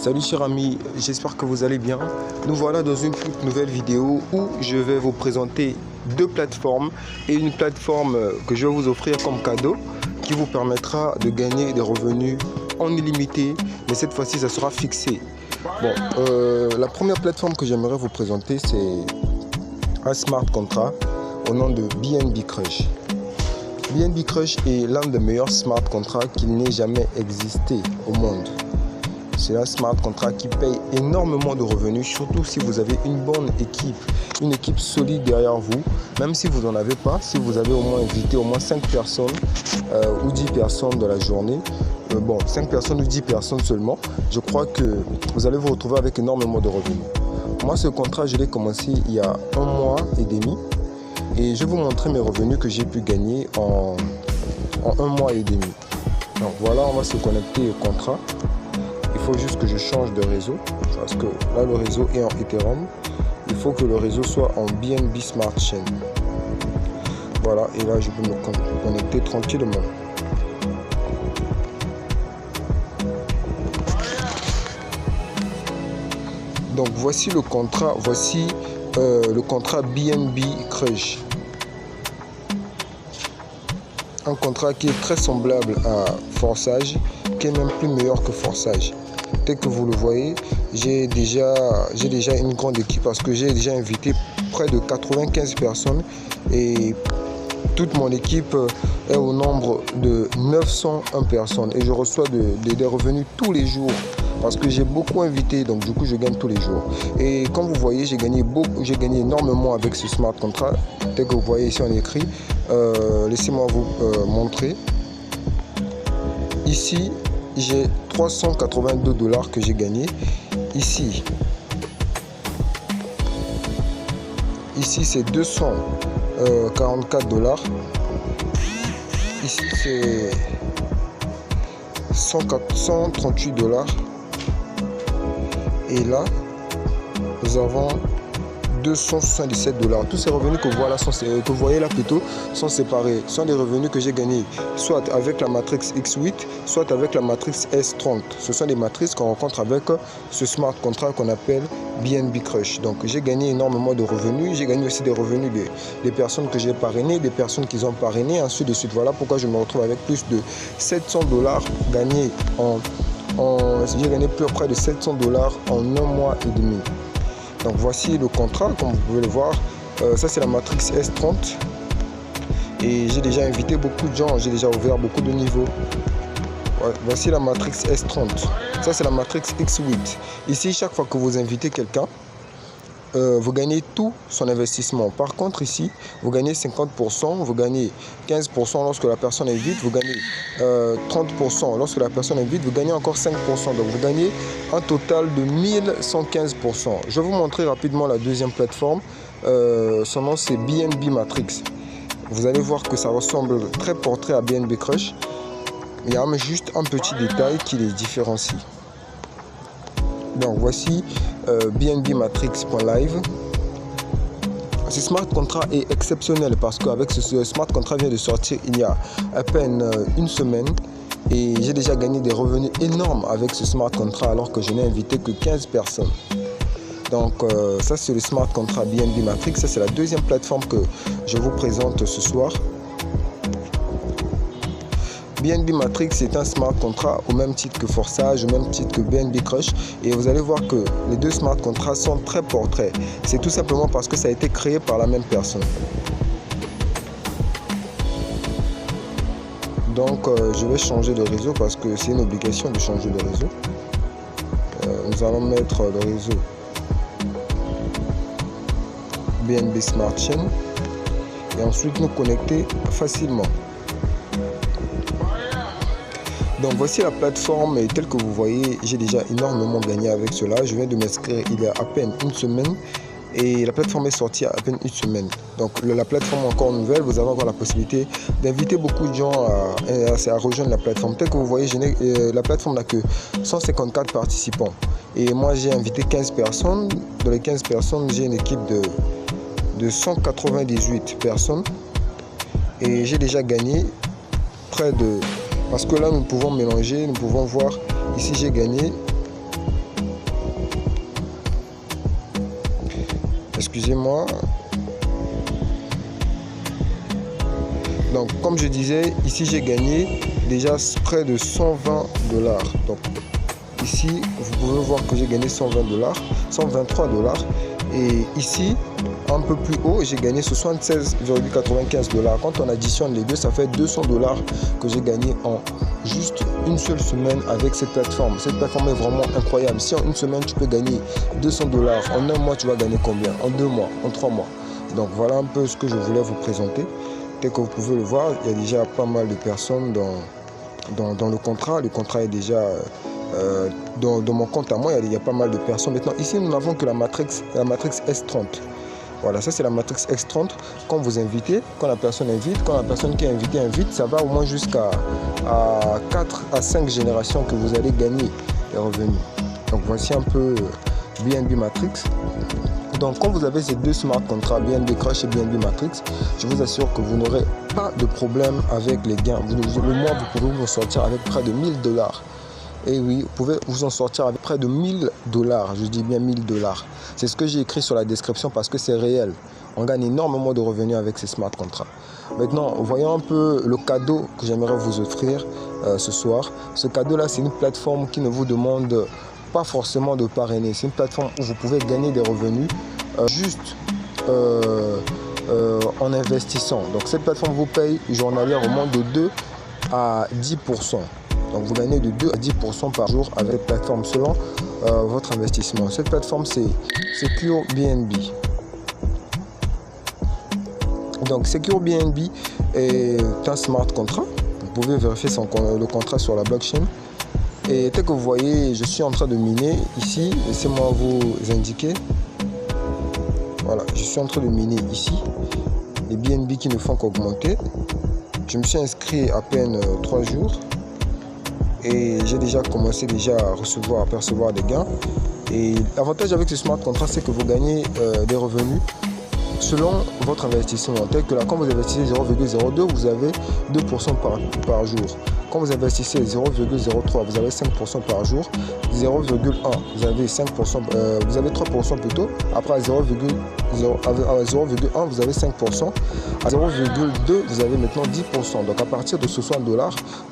Salut chers amis, j'espère que vous allez bien. Nous voilà dans une toute nouvelle vidéo où je vais vous présenter deux plateformes et une plateforme que je vais vous offrir comme cadeau qui vous permettra de gagner des revenus en illimité, mais cette fois-ci ça sera fixé. Bon, la première plateforme que j'aimerais vous présenter, c'est un smart contract au nom de BNB Crush. BNB Crush est l'un des meilleurs smart contracts qu'il n'ait jamais existé au monde. C'est un smart contract qui paye énormément de revenus, surtout si vous avez une bonne équipe, une équipe solide derrière vous. Même si vous n'en avez pas, si vous avez au moins invité au moins 5 personnes ou 10 personnes dans la journée, 5 personnes ou 10 personnes seulement, je crois que vous allez vous retrouver avec énormément de revenus. Moi, ce contrat, je l'ai commencé il y a 1 mois et demi et je vais vous montrer mes revenus que j'ai pu gagner en 1 mois et demi. Donc voilà, on va se connecter au contrat. Il faut juste que je change de réseau parce que là le réseau est en Ethereum. Il faut que le réseau soit en BNB Smart Chain. Voilà, et là je peux me connecter tranquillement. Donc voici le contrat, le contrat BNB Crush. Un contrat qui est très semblable à Forsage, qui est même plus meilleur que Forsage. Tel que vous le voyez, j'ai déjà une grande équipe parce que j'ai déjà invité près de 95 personnes et toute mon équipe est au nombre de 901 personnes et je reçois des revenus tous les jours parce que j'ai beaucoup invité, donc du coup je gagne tous les jours. Et comme vous voyez, j'ai gagné énormément avec ce smart contract. Tel que vous voyez ici on écrit, laissez-moi vous montrer. Ici j'ai 382 $ que j'ai gagné. Ici c'est 244 $. Ici c'est 138 $. Et là nous avons 277 $. Tous ces revenus que vous voyez là plutôt sont séparés. Ce sont des revenus que j'ai gagnés soit avec la matrix X8, soit avec la matrix S30. Ce sont des matrices qu'on rencontre avec ce smart contract qu'on appelle BNB Crush. Donc j'ai gagné énormément de revenus. J'ai gagné aussi des revenus des personnes que j'ai parrainées, des personnes qui ont parrainé, ainsi de suite. Voilà pourquoi je me retrouve avec plus de 700 $ gagnés j'ai gagné près de 700 $ en 1 mois et demi. Donc voici le contrat, comme vous pouvez le voir. Ça c'est la matrix S30 et j'ai déjà invité beaucoup de gens, j'ai déjà ouvert beaucoup de niveaux. Ouais, voici la matrix S30. Ça c'est la matrix X8. Ici, chaque fois que vous invitez quelqu'un, vous gagnez tout son investissement. Par contre ici, vous gagnez 50%, vous gagnez 15% lorsque la personne invite, vous gagnez 30% lorsque la personne invite, vous gagnez encore 5%. Donc vous gagnez un total de 1115%. Je vais vous montrer rapidement la deuxième plateforme. Son nom c'est BNB Matrix. Vous allez voir que ça ressemble très portrait à BNB Crush. Il y a juste un petit détail qui les différencie. Donc voici BNB Matrix.live. Ce smart contract est exceptionnel parce qu'avec ce smart contract vient de sortir il y a à peine 1 semaine et j'ai déjà gagné des revenus énormes avec ce smart contract alors que je n'ai invité que 15 personnes. Donc ça c'est le smart contract BNB Matrix. Ça c'est la deuxième plateforme que je vous présente ce soir. BNB Matrix est un smart contract au même titre que Forsage, au même titre que BNB Crush et vous allez voir que les deux smart contracts sont très portraits. C'est tout simplement parce que ça a été créé par la même personne. Donc je vais changer de réseau parce que c'est une obligation de changer de réseau. Nous allons mettre le réseau BNB Smart Chain et ensuite nous connecter facilement. Donc voici la plateforme et telle que vous voyez, j'ai déjà énormément gagné avec cela. Je viens de m'inscrire il y a à peine 1 semaine et la plateforme est sortie à peine 1 semaine. Donc la plateforme est encore nouvelle, vous allez avoir la possibilité d'inviter beaucoup de gens à rejoindre la plateforme. Tel que vous voyez, la plateforme n'a que 154 participants et moi j'ai invité 15 personnes. Dans les 15 personnes, j'ai une équipe de 198 personnes et j'ai déjà gagné près de... Parce que là, nous pouvons mélanger, nous pouvons voir, ici j'ai gagné Excusez-moi. Donc comme je disais, ici j'ai gagné déjà près de 120 $. Donc ici vous pouvez voir que j'ai gagné 120 $, 123 $. Et ici un peu plus haut j'ai gagné 76,95 $. Quand on additionne les deux, ça fait 200 $ que j'ai gagné en juste une seule semaine avec cette plateforme. Cette plateforme est vraiment incroyable. Si en une semaine tu peux gagner 200 $, en un mois tu vas gagner combien? En 2 mois, en 3 mois. Donc voilà un peu ce que je voulais vous présenter. Tel que vous pouvez le voir, il y a déjà pas mal de personnes dans le contrat. Le contrat est déjà dans mon compte à moi, il y a pas mal de personnes. Maintenant, ici, nous n'avons que la matrix S30. Voilà, ça c'est la matrix S30. Quand vous invitez, quand la personne invite, quand la personne qui est invitée invite, ça va au moins jusqu'à 4 à 5 générations que vous allez gagner les revenus. Donc voici un peu BNB Matrix. Donc quand vous avez ces deux smart contrats, BNB Crush et BNB Matrix, je vous assure que vous n'aurez pas de problème avec les gains. Le mois, vous pouvez vous sortir avec près de 1000 $. Et oui, vous pouvez vous en sortir avec près de 1000 $. Je dis bien 1000 $. C'est ce que j'ai écrit sur la description parce que c'est réel. On gagne énormément de revenus avec ces smart contrats. Maintenant, voyons un peu le cadeau que j'aimerais vous offrir ce soir. Ce cadeau-là, c'est une plateforme qui ne vous demande pas forcément de parrainer. C'est une plateforme où vous pouvez gagner des revenus juste en investissant. Donc cette plateforme vous paye journalièrement de 2 à 10%. Donc vous gagnez de 2 à 10% par jour avec cette plateforme selon votre investissement. Cette plateforme c'est Secure BNB. Donc Secure BNB est un smart contract. Vous pouvez vérifier le contrat sur la blockchain. Et tel que vous voyez, je suis en train de miner ici. Laissez-moi vous indiquer. Voilà, je suis en train de miner ici. Les BNB qui ne font qu'augmenter. Je me suis inscrit à peine 3 jours. Et j'ai déjà commencé à percevoir des gains. Et l'avantage avec ce smart contract, c'est que vous gagnez des revenus selon votre investissement. Tel que là, quand vous investissez 0,02, vous avez 2% par jour. Quand vous investissez 0,03, vous avez 5% par jour. 0,1, vous avez 5%, vous avez 3% plutôt. Après à 0,1, vous avez 5%. À 0,2, vous avez maintenant 10%. Donc à partir de 60 $,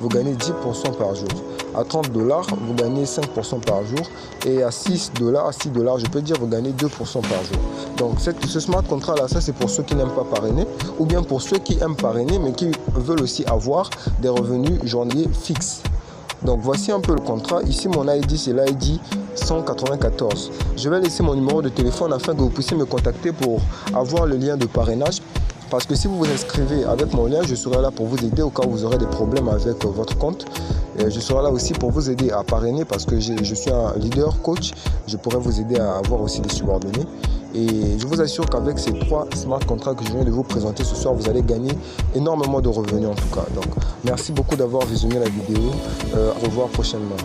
vous gagnez 10% par jour. À 30 $, vous gagnez 5% par jour. Et à 6 $, je peux dire, vous gagnez 2% par jour. Donc ce smart contract là, ça c'est pour ceux qui n'aiment pas parrainer, ou bien pour ceux qui aiment parrainer mais qui veulent aussi avoir des revenus journaliers fixes. Donc voici un peu le contrat. Ici mon ID c'est l'ID 194. Je vais laisser mon numéro de téléphone afin que vous puissiez me contacter pour avoir le lien de parrainage. Parce que si vous vous inscrivez avec mon lien, je serai là pour vous aider au cas où vous aurez des problèmes avec votre compte. Et je serai là aussi pour vous aider à parrainer parce que je suis un leader coach. Je pourrais vous aider à avoir aussi des subordonnés. Et je vous assure qu'avec ces 3 smart contracts que je viens de vous présenter ce soir, vous allez gagner énormément de revenus en tout cas. Donc merci beaucoup d'avoir visionné la vidéo. Au revoir prochainement.